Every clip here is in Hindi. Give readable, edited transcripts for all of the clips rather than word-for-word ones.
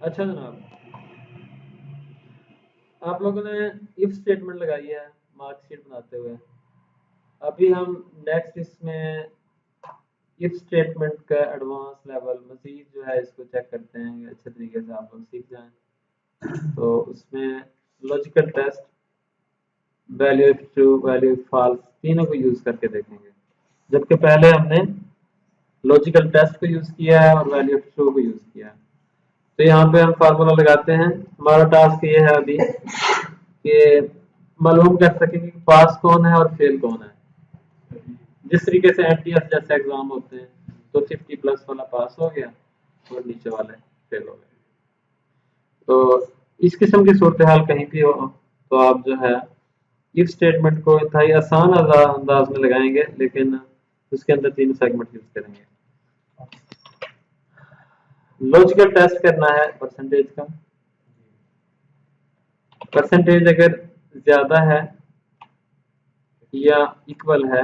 अच्छा जनाब, आप लोगों ने इफ स्टेटमेंट लगाई है मार्कशीट बनाते हुए। अभी हम नेक्स्ट इसमें इफ स्टेटमेंट का एडवांस लेवल मजीद जो है इसको चेक करते हैं कि अच्छे तरीके से आप लोग सीख जाएं। तो उसमें logical test, value true, value false तीनों को यूज करके देखेंगे। जबकि पहले हमने लॉजिकल टेस्ट को यूज किया है और वैल्यू ट्रू को यूज किया है। तो यहाँ पे हम फार्मूला लगाते हैं। हमारा टास्क ये है अभी कि मालूम कर सकेंगे कि पास कौन है और फेल कौन है। जिस तरीके से एनटीएस जैसे एग्जाम होते हैं, तो 50+ वाला पास हो गया और नीचे वाले फेल हो गए। तो इस किस्म की सूरत हाल कहीं भी हो, तो आप जो है इफ स्टेटमेंट को इंतहाई आसान अंदाज में लगाएंगे, लेकिन उसके अंदर 3 सेगमेंट यूज करेंगे। लॉजिकल टेस्ट करना है परसेंटेज का। परसेंटेज अगर ज्यादा है या इक्वल है,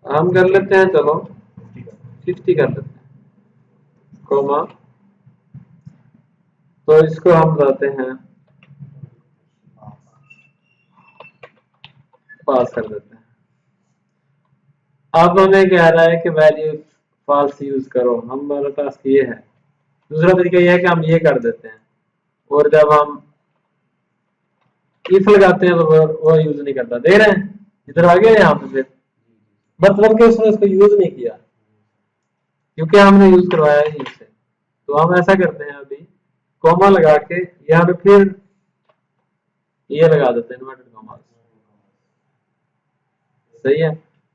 हम कर लेते हैं, चलो 50 कर लेते हैं, कोमा। तो इसको हम बताते हैं, पास कर देते हैं। अब हमें कह रहा है कि वैल्यू फॉल्स यूज करो। हमारा टास्क ये है। दूसरा तरीका ये है कि हम ये कर देते हैं, और जब हम इफ लगाते हैं तो वो यूज नहीं करता। दे रहे हैं, इधर आ गया यहाँ पे, फिर मतलब कि उसने उसको यूज नहीं किया क्योंकि हमने यूज करवाया है इससे। तो हम ऐसा करते हैं, अभी कॉमा लगा के यहाँ पे फिर ये लगा देते हैं इन्वर्टेड कॉमा। सही है।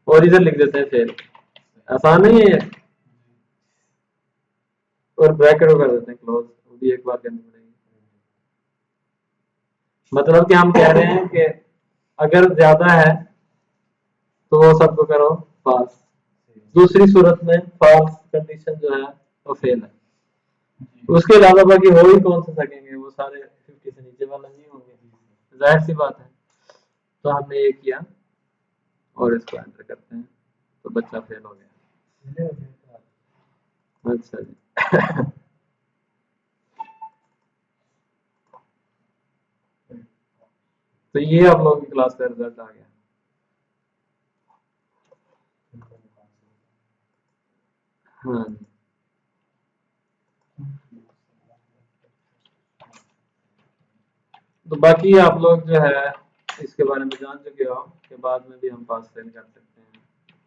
और इधर लिख देते हैं फेल। आसान नहीं है ये। और ब्रैकेट को कर देते हैं क्लोज, वो भी एक बार करनी पड़ेगी। मतलब कि हम कह रहे हैं कि अगर ज्यादा है तो वो सबको करो पास। दूसरी सूरत में फॉल्स कंडीशन जो है वो फेल है। उसके अलावा बाकी हो ही कौन से सकेंगे, वो सारे 50 से नीचे वाला नहीं होंगे, जाहिर सी बात है। तो हमने ये किया और इसको एंटर करते हैं, तो बच्चा फेल हो गया। अच्छा जी। तो ये आप लोगों की क्लास का रिजल्ट आ गया। हाँ जी। तो बाकी आप लोग जो है इसके बारे में जान चुके हो कि बाद में भी हम पास फेल कर सकते हैं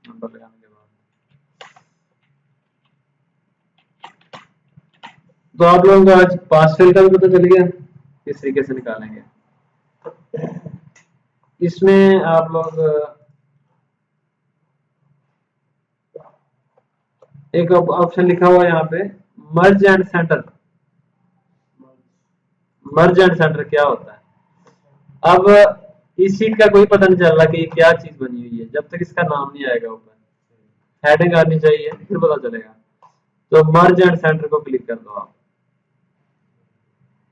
नंबर लगाने के बाद। तो आप लोगों को आज पास फेल का भी पता चल गया किस तरीके से निकालेंगे। इसमें आप लोग एक ऑप्शन लिखा हुआ है यहाँ पे, मर्ज and centre. Merge and centre क्या होता है? अब इस सीट का कोई पता नहीं चल रहा कि ये क्या चीज बनी हुई है जब तक इसका नाम नहीं आएगा ऊपर। हेडिंग आनी चाहिए, फिर पता चलेगा। तो मर्ज एंड सेंटर को क्लिक कर दो आप।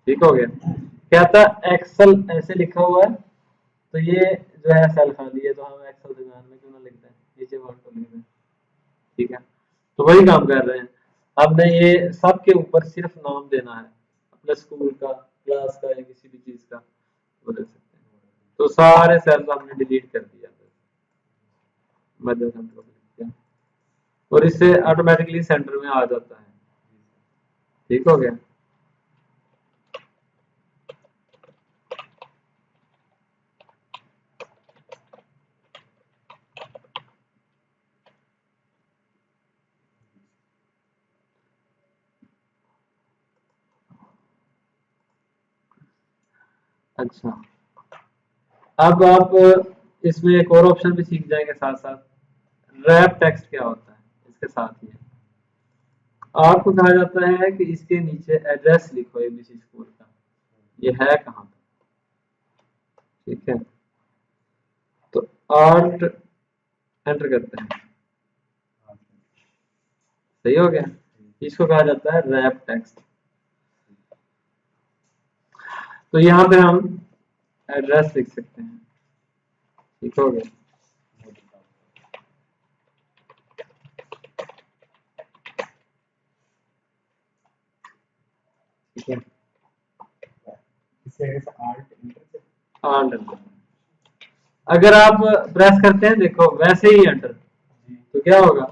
ठीक हो गया। कहता एक्सेल ऐसे लिखा हुआ है, तो ये जो है सेल खाली है, तो हम एक्सेल दरमियान में क्यों ना लिख दें, नीचे वर्ड को लिख दें। ठीक है। तो वही काम कर रहे हैं। हमने ये सब के ऊपर सिर्फ नाम देना है, अपने स्कूल का, क्लास का, या किसी भी चीज का वो दे सकते हैं। तो सारे सेल्स हमने डिलीट कर दिया, मध्य सेंटर को क्लिक किया, और इससे ऑटोमेटिकली सेंटर में आ जाता है। ठीक हो गया। अच्छा, अब आप इसमें एक और ऑप्शन भी सीख जाएंगे साथ साथ। रैप टेक्स्ट क्या होता है इसके साथ ही। आपको कहा जाता है कि इसके नीचे एड्रेस लिखो एबीसी स्कूल का, ये है कहाँ पे। ठीक है। तो आर्ट एंटर करते हैं, सही हो गया। इसको कहा जाता है रैप टेक्स्ट। तो यहाँ पे हम एड्रेस लिख सकते हैं। ठीक हो गया। ठीक है, इसे आल्ट एंटर से आल्ट एंटर। अगर आप प्रेस करते हैं देखो वैसे ही एंटर, तो क्या होगा,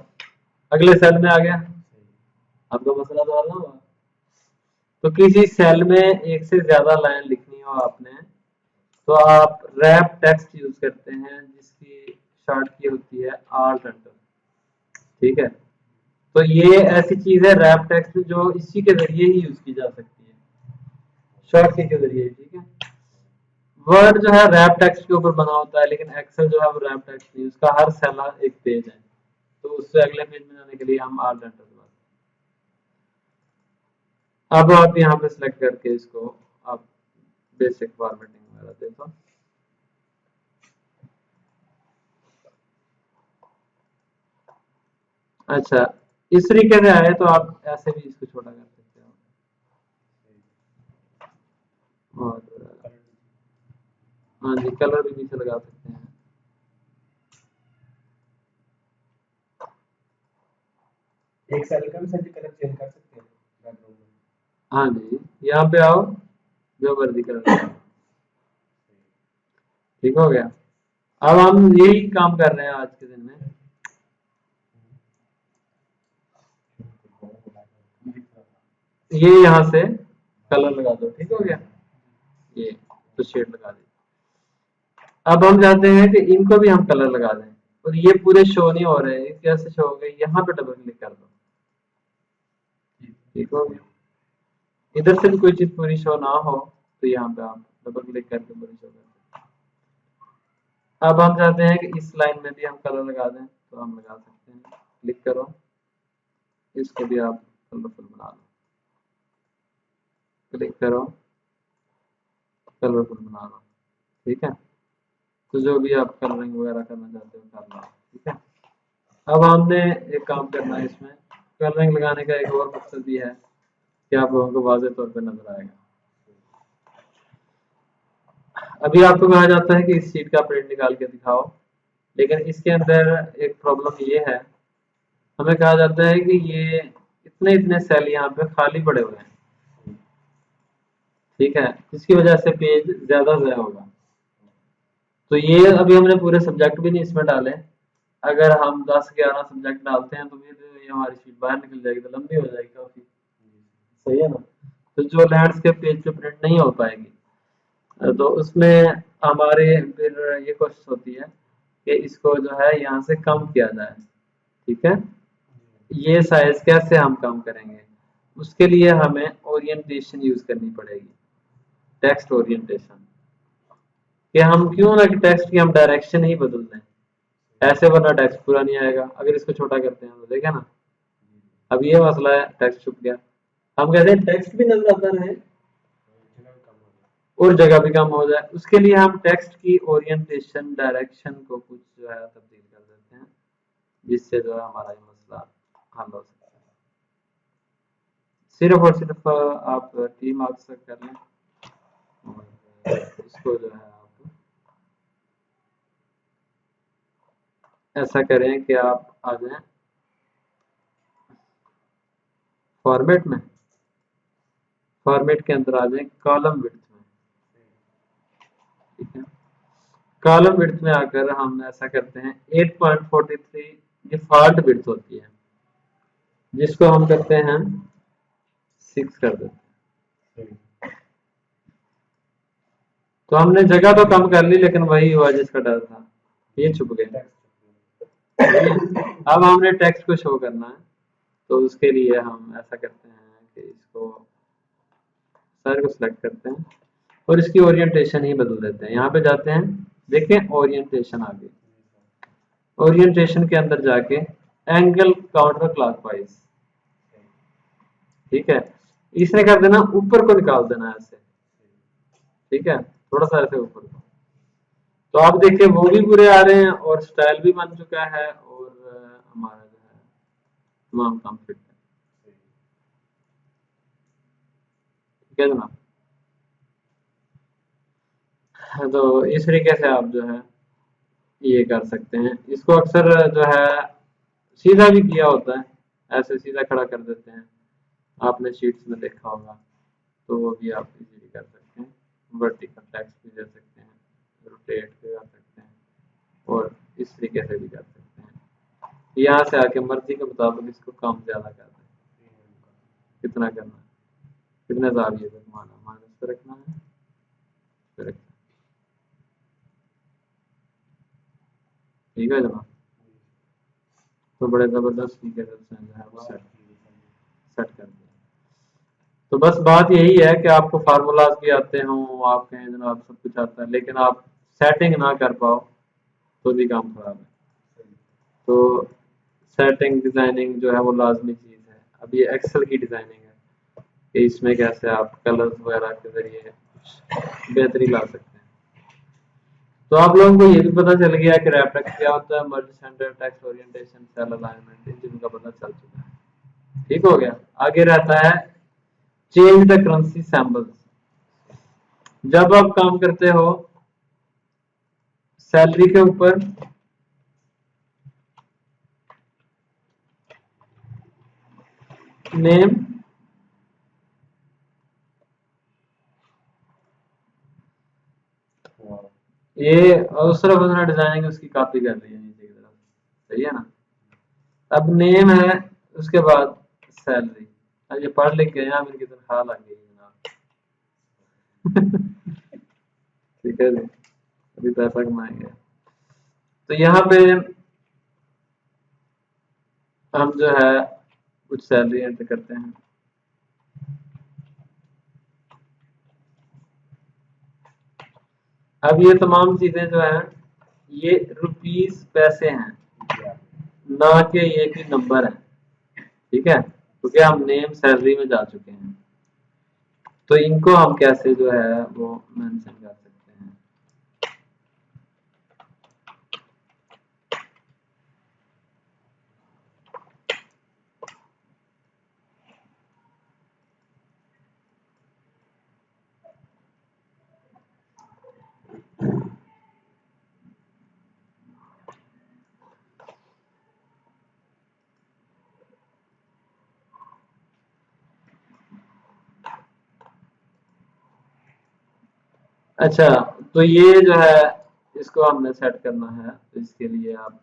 अगले सेल में आ गया, आपका मसला तो हल ना हुआ। तो किसी सेल में एक से ज्यादा लाइन लिखनी हो आपने, तो आप रैप टेक्स्ट यूज करते हैं जिसकी शॉर्ट की होती है आल्ट एंटर। ठीक है, तो ये ऐसी चीज है रैप टेक्स्ट जो इसी के जरिए ही यूज की जा सकती है, शॉर्ट की के जरिए। ठीक है, वर्ड जो है रैप टेक्स्ट के ऊपर बना होता है, लेकिन एक्सेल जो है वो रैप टेक्स्ट नहीं, उसका हर सेल एक पेज है, तो उससे अगले पेज में जाने के लिए हम आल्ट एंटर दबाते हैं। अब आप यहाँ पे सिलेक्ट करके इसको आप बेसिक फॉर्मेटिंग वगैरह दे दो। अच्छा, इस तरीके से आए तो आप ऐसे भी इसको छोटा कर सकते हो, और हाँ जी कलर भी पीछे लगा सकते हैं। एक सेल का भी सर कलर चेंज कर सकते हैं बैकग्राउंड में। हाँ जी, यहाँ पे आओ, जो मर्जी कलर, ठीक हो गया। अब हम यही काम कर रहे हैं आज के दिन में। ये यहाँ से कलर लगा दो, ठीक हो गया, ये तो शेड लगा दी। अब हम चाहते हैं कि इनको भी हम कलर लगा दें, और ये पूरे शो नहीं हो रहे हैं, कैसे शो हो गए, यहाँ पे डबल क्लिक कर दो, ठीक हो गया। इधर से भी कोई चीज पूरी शो ना हो तो यहाँ पे आप डबल क्लिक करके पूरी शो कर सकते हैं। अब हम चाहते हैं कि इस लाइन में भी हम कलर लगा दें, तो हम लगा सकते हैं, क्लिक करो, इसको भी आप कलरफुल बना लो, क्लिक करो, कलरफुल बना लो। ठीक है, तो जो भी आप कलरिंग वगैरह करना चाहते हो कर लो। ठीक है, अब हमने एक काम करना है, इसमें कलरिंग लगाने का एक और मकसद भी है कि आप लोगों को वाज़ेह तौर पे नजर आएगा। अभी आपको कहा जाता है कि इस शीट का प्रिंट निकाल के दिखाओ, लेकिन इसके अंदर एक प्रॉब्लम ये है, हमें कहा जाता है कि ये इतने इतने सेल यहाँ पे खाली पड़े हुए हैं। ठीक है, जिसकी वजह से पेज ज्यादा ज़ाया होगा। तो ये अभी हमने पूरे सब्जेक्ट भी नहीं इसमें डाले, अगर हम 10-11 सब्जेक्ट डालते हैं तो फिर ये हमारी शीट बाहर निकल जाएगी, तो लंबी हो जाएगी काफी, सही है ना। तो जो लैंडस्केप पेज पे प्रिंट नहीं हो पाएगी, तो उसमें हमारे फिर ये कोशिश होती है कि इसको जो है यहाँ से कम किया जाए। ठीक है, ये साइज कैसे हम कम करेंगे, उसके लिए हमें ओरिएंटेशन यूज करनी पड़ेगी, टेक्स्ट ओरिएंटेशन, कि हम क्यों ना कि टेक्स्ट की हम डायरेक्शन ही बदल दें, ऐसे वरना टेक्स्ट पूरा नहीं आएगा। अगर इसको छोटा करते हैं तो देखें ना, अब ये मसला है, टेक्स्ट छुप गया। हम कहते हैं टेक्स्ट भी नजर आता रहे और जगह भी कम हो जाए, उसके लिए हम टेक्स्ट की ओरिएंटेशन डायरेक्शन को कुछ जो है तब्दील कर देते हैं, जिससे जो है हमारा ये मसला हल हो सकता है। सिर्फ और सिर्फ आप टी मार्क्स तक कर लें, और इसको जो है आप ऐसा करें कि आप आ जाएं फॉर्मेट में, फॉर्मेट के अंदर आ जाएं कॉलम विड्थ में। ठीक है, कॉलम विड्थ में आकर हम ऐसा करते हैं 8.43 डिफॉल्ट विड्थ होती है, जिसको हम करते हैं 6 कर देते हैं। तो हमने जगह तो कम कर ली, लेकिन वही हुआ जिसका डर था, ये छुप गया। अब हमने टेक्स्ट को शो करना है, तो उसके लिए हम ऐसा करते हैं कि इसको सारे को सिलेक्ट करते हैं और इसकी ओरिएंटेशन ही बदल देते हैं। यहाँ पे जाते हैं, देखें ओरिएंटेशन आ गई, ओरिएंटेशन के अंदर जाके एंगल काउंटर क्लॉकवाइज, ठीक है, इसने कर देना ऊपर को निकाल देना ऐसे। ठीक है, थोड़ा सा ऐसे ऊपर को, तो आप देखिए वो भी पूरे आ रहे हैं और स्टाइल भी बन चुका है, और हमारा जो है तमाम काम फिट है। ठीक है जनाब, तो इस तरीके से आप जो है ये कर सकते हैं। इसको अक्सर जो है सीधा भी किया होता है, ऐसे सीधा खड़ा कर देते हैं, आपने शीट्स में देखा होगा, तो वो भी आप इजीली कर सकते हैं। वर्टिकल टेक्स्ट भी दे सकते हैं, रोटेट भी कर सकते हैं और इस तरीके से भी कर सकते हैं। यहाँ से आके मर्जी के मुताबिक इसको कम ज़्यादा कर दें, कितना करना है, कितने ज़ाविये पे घुमाना, माइनस पे रखना है, पे रखना है। ठीक है जनाब, तो बड़े ज़बरदस्त तरीके से उसने जो है वो सेट कर दिया। तो बस बात यही है कि आपको फार्मूलाज भी आते हों, आप कहें जनाब सब कुछ आता है, लेकिन आप सेटिंग ना कर पाओ तो भी काम खराब है। तो सेटिंग डिज़ाइनिंग जो है वो लाजमी चीज़ है। अब ये एक्सेल की डिज़ाइनिंग है कि इसमें कैसे आप कलर्स वगैरह के ज़रिए बेहतरी ला सकते हैं। तो आप लोगों को ये भी पता चल गया कि रैपटेक्स क्या होता है, merge center, text orientation, cell alignment, इन चीज़ों का पता चल चुका है। ठीक हो गया। आगे रहता है चेंज द करेंसी सैम्पल्स। जब आप काम करते हो सैलरी के ऊपर, नेम, ये और सिर्फ उसने डिजाइनिंग उसकी कॉपी कर ली है नीचे की तरफ, सही है ना। अब नेम है, उसके बाद सैलरी। अब ये पढ़ लिख के यहाँ मेरी तनख्वाह लग गई जनाब। ठीक है जी, अभी पैसा कमाएंगे। तो यहाँ पे हम जो है कुछ सैलरी एंटर करते हैं। अब ये तमाम चीजें जो है ये रुपीस पैसे हैं, ना कि ये कोई नंबर है। ठीक है, क्योंकि हम नेम सैलरी में जा चुके हैं, तो इनको हम कैसे जो है वो मेंशन कर सकते हैं। अच्छा, तो ये जो है इसको हमने सेट करना है, तो इसके लिए आप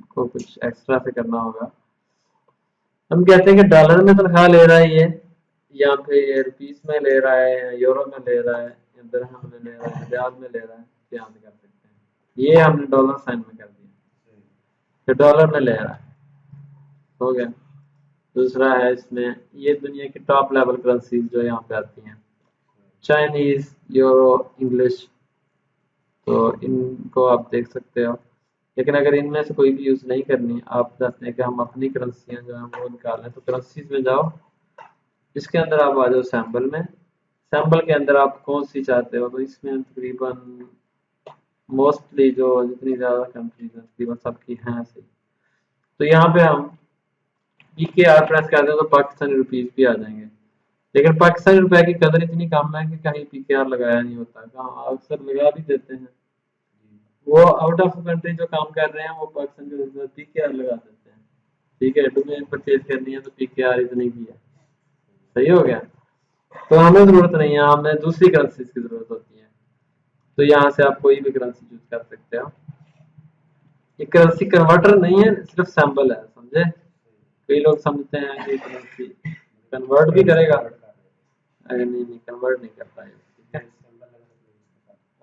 को कुछ एक्स्ट्रा से करना होगा। हम कहते हैं कि डॉलर में तनख्वाह ले रहा है ये, या फिर रुपीस में ले रहा है, या यूरो में ले रहा है, या दिरहम में ले रहा है, रियाल में ले रहा है, क्या हम कर सकते हैं। ये हमने डॉलर साइन में कर दिया, तो डॉलर में ले रहा है, हो गया। दूसरा है इसमें ये दुनिया की टॉप लेवल करेंसीज जो यहाँ पे आती हैं, चाइनीज, यूरो, इंग्लिश, तो इनको आप देख सकते हो। लेकिन अगर इनमें से कोई भी यूज नहीं करनी, आप चाहते हैं कि हम अपनी करेंसियां जो है वो निकालें, तो करेंसीज में जाओ, इसके अंदर आप आ जाओ सैम्पल में। सैम्पल के अंदर आप कौन सी चाहते हो, तो इसमें तकरीबन मोस्टली जो जितनी ज्यादा कंट्रीज हैं तकरीबन सबकी हैं सही। तो यहाँ पे हम PKR प्रेस करते हैं तो पाकिस्तानी रुपीज भी आ जाएंगे, लेकिन पाकिस्तानी रुपए की कदर इतनी कम है कि कहीं PKR लगाया नहीं होता, कहाँ अक्सर लगा भी देते हैं। वो आउट ऑफ कंट्री जो काम कर रहे हैं वो पाकिस्तान के PKR लगा देते हैं। ठीक है, तुम्हें परचेज करनी है तो PKR इतनी की है, सही हो गया। तो हमें जरूरत नहीं है, हमें दूसरी करेंसी की जरूरत होती है। तो यहाँ से आप कोई भी करेंसी चूज कर सकते हो। ये करेंसी कन्वर्टर नहीं है, सिर्फ सैंपल है, समझे। कई लोग समझते हैं कि करेंसी कन्वर्ट भी करेगा, अरे नहीं नहीं, कन्वर्ट नहीं करता है।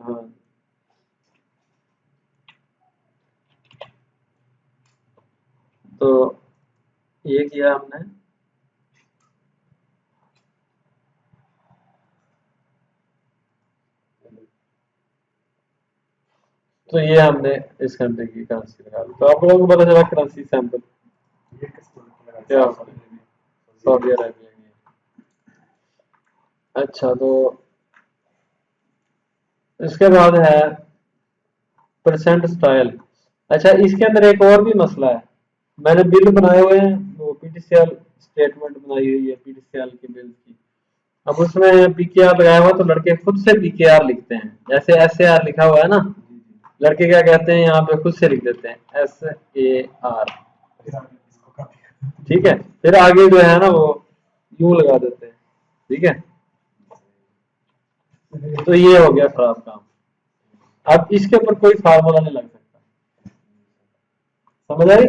हाँ, तो ये किया हमने। तो ये हमने इस कंट्री की करेंसी लगा ली। तो आप लोगों को पता चला करेंसी सैंपल क्या होता है, सऊदी अरेबिया की। अच्छा, तो इसके बाद है परसेंट स्टाइल। अच्छा, इसके अंदर एक और भी मसला है। मैंने बिल बनाए हुए हैं, वो PTCL स्टेटमेंट बनाई हुई है PTCL की बिल की। अब उसमें PKR लगाया हुआ, तो लड़के खुद से PKR लिखते हैं, जैसे SAR लिखा हुआ है ना, लड़के क्या कहते हैं यहाँ पे खुद से लिख देते हैं SAR। ठीक है, फिर आगे जो है ना वो यूं लगा देते हैं। ठीक है, तो ये हो गया खराब काम। अब इसके ऊपर कोई फार्मूला नहीं लग सकता, समझ आई?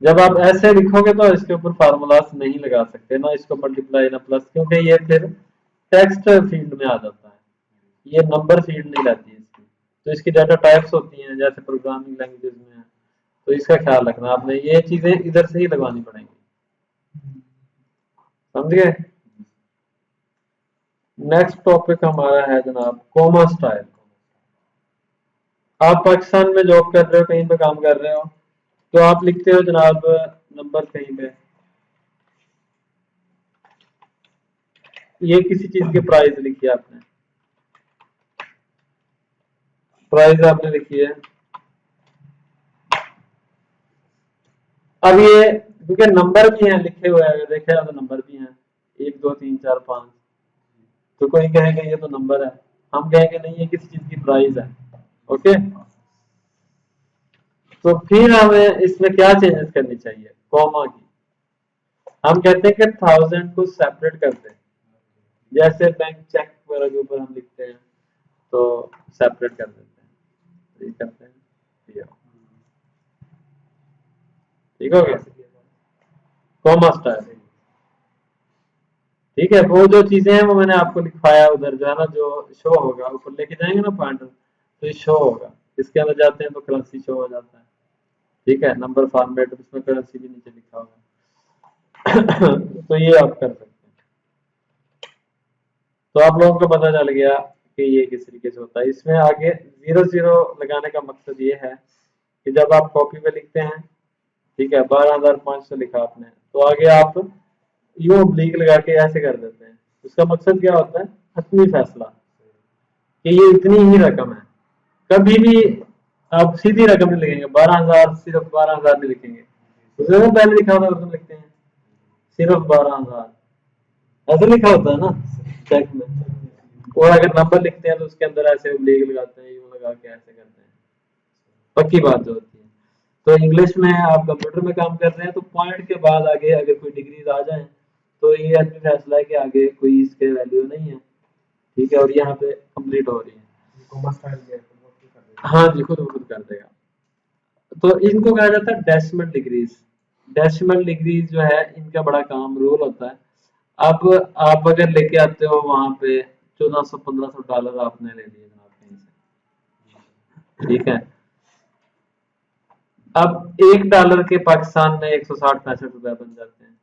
जब आप ऐसे लिखोगे तो इसके ऊपर फार्मूलास नहीं लगा सकते, ना इसको मल्टीप्लाई ना प्लस, क्योंकि ये फिर टेक्स्ट फील्ड में आ जाता है, ये नंबर फील्ड नहीं रहती है इसकी। तो इसकी डाटा टाइप्स होती हैं जैसे प्रोग्रामिंग लैंग्वेजेस में है, तो इसका ख्याल रखना आपने, ये चीजें इधर से ही लगवानी पड़ेंगी, समझ गए? नेक्स्ट टॉपिक हमारा है जनाब कोमा स्टाइल। आप पाकिस्तान में जॉब कर रहे हो, कहीं पे काम कर रहे हो, तो आप लिखते हो जनाब नंबर कहीं पे, ये किसी चीज की प्राइस लिखी है आपने, प्राइस आपने लिखी है। अब ये क्योंकि नंबर भी हैं लिखे हुए हैं, अगर देखे जाए तो नंबर भी हैं 1 2 3 4 5, तो कोई कहेगा ये तो नंबर है, हम कहेंगे नहीं ये किसी चीज की प्राइस है। ओके, तो फिर हमें इसमें क्या चेंजेस करनी चाहिए, कॉमा की। हम कहते हैं कि 1000 को सेपरेट कर दें, जैसे बैंक चेक वगैरह के ऊपर हम लिखते हैं तो सेपरेट कर देते हैं, तो ये करते हैं, ठीक हो गया, कॉमा स्टाइल। ठीक है, वो जो चीजें हैं वो मैंने आपको लिखवाया उधर, जो है ना जो शो होगा, ऊपर लेके जाएंगे ना पॉइंटर, तो ये शो होगा, इसके अंदर जाते हैं तो करेंसी शो हो जाता है। ठीक है, नंबर फॉर्मेट, उसमें करेंसी भी नीचे लिखा होगा। तो ये आप कर सकते हैं। तो आप लोगों को पता चल गया कि ये किस तरीके से होता है। इसमें आगे 00 लगाने का मकसद ये है कि जब आप कॉपी पे लिखते हैं, ठीक है, 12,500 लिखा आपने, तो आगे आप यूं ओब्लिक लगा के ऐसे कर देते हैं। उसका मकसद क्या होता है, हतमी फैसला कि ये इतनी ही रकम है। कभी भी आप सीधी रकम नहीं लिखेंगे, 12,000 सिर्फ 12,000 नहीं लिखेंगे, उससे तो पहले लिखा होता है तुम लिखते हैं सिर्फ 12,000, ऐसे लिखा होता है ना चेक में। और अगर नंबर लिखते हैं तो उसके अंदर ऐसे ओब्लिक लगाते हैं, यूं लगा के ऐसे करते हैं, पक्की बात जो होती है। तो इंग्लिश में आप कंप्यूटर में काम कर रहे हैं तो पॉइंट के बाद आगे अगर कोई डिग्रीज आ जाए तो ये आदमी फैसला है कि आगे कोई इसके वैल्यू नहीं है। ठीक है, और यहाँ पे कंप्लीट हो रही है। हाँ जी, खुद कर देगा। तो इनको कहा जाता है डेसिमल डिग्रीज। डेसिमल डिग्रीज जो है इनका बड़ा काम रोल होता है। अब आप अगर लेके आते हो वहां पे 1400-1500 डॉलर आपने ले लिए जनाब कहीं से, ठीक है, अब $1 के पाकिस्तान में 160-65 रुपए बन जाते हैं।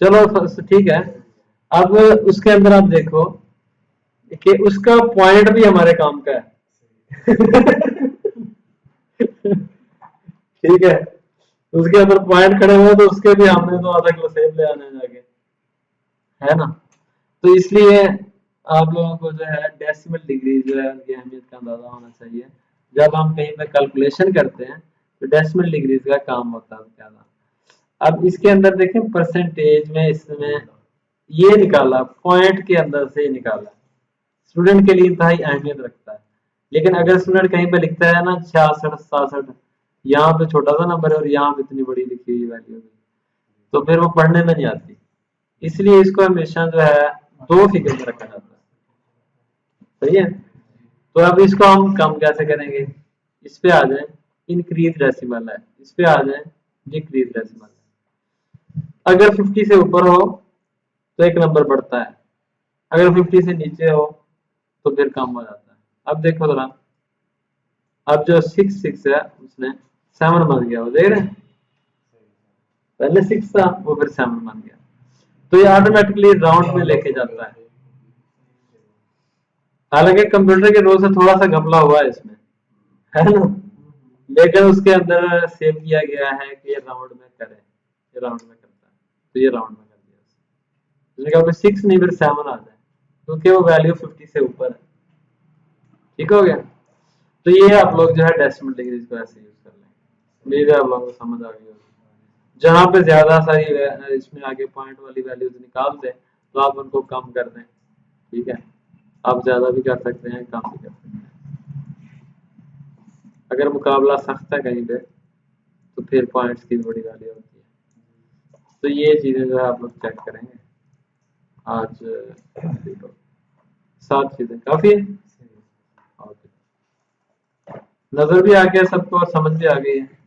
चलो ठीक है, अब उसके अंदर आप देखो कि उसका पॉइंट भी हमारे काम का है। ठीक है, उसके अंदर पॉइंट खड़े हुए तो उसके भी हमने तो आधा किलो सेब ले आने जाके, है ना? तो इसलिए आप लोगों को जो है डेसिमल डिग्री जो है उनकी अहमियत का अंदाजा होना चाहिए। जब हम कहीं पे कैलकुलेशन करते हैं तो डेसिमल डिग्रीज का काम होता है ज्यादा। अब इसके अंदर देखें परसेंटेज में, इसमें ये निकाला पॉइंट के अंदर से ही निकाला, स्टूडेंट के लिए इंतहाई अहमियत रखता है। लेकिन अगर स्टूडेंट कहीं पे लिखता है ना 66-67, यहाँ पे छोटा सा नंबर है और यहाँ पे इतनी बड़ी लिखी हुई वैल्यू, तो फिर वो पढ़ने में नहीं आती। इसलिए इसको हमेशा जो है 2 फिगर में रखा जाता है। सही है, तो अब इसको हम कम कैसे करेंगे, इस पे आ जाए इंक्रीज डेसिमल है, इस पे आ जाए डिक्रीज डेसिमल है। अगर 50 से ऊपर हो तो एक नंबर बढ़ता है, अगर 50 से नीचे हो तो फिर कम हो जाता है। अब देखो जरा, अब जो 6 है उसने 7 बन गया, वो देख रहे हैं, पहले 6 था वो फिर 7 बन गया, तो ये ऑटोमेटिकली राउंड में लेके जाता है। हालांकि कंप्यूटर के रोल से थोड़ा सा घपला हुआ है इसमें, है ना, लेकिन उसके अंदर सेव किया गया है कि ये राउंड में करे, ये राउंड में करता है, तो ये राउंड में कर दिया उसने कहा 6 नहीं फिर 7 आ जाए, क्योंकि वो वैल्यू 50 से ऊपर है। ठीक हो गया, तो ये आप लोग जो है डेसिमल डिग्रीज को ऐसे यूज कर लेंगे। मेरे आप लोगों को समझ आ गई होगी। जहां पे ज्यादा सारी इसमें आगे पॉइंट वाली वैल्यूज निकाल दें तो आप उनको कम कर दें। ठीक है, आप ज्यादा भी कर सकते हैं, कम भी कर सकते हैं। अगर मुकाबला सख्त है कहीं पे तो फिर पॉइंट्स की बड़ी वैल्यू होती है। तो ये चीजें जो है आप लोग चेक करेंगे आज। 7 चीजें काफी है। ओके, नजर भी आ गया सबको और समझ भी आ गई है।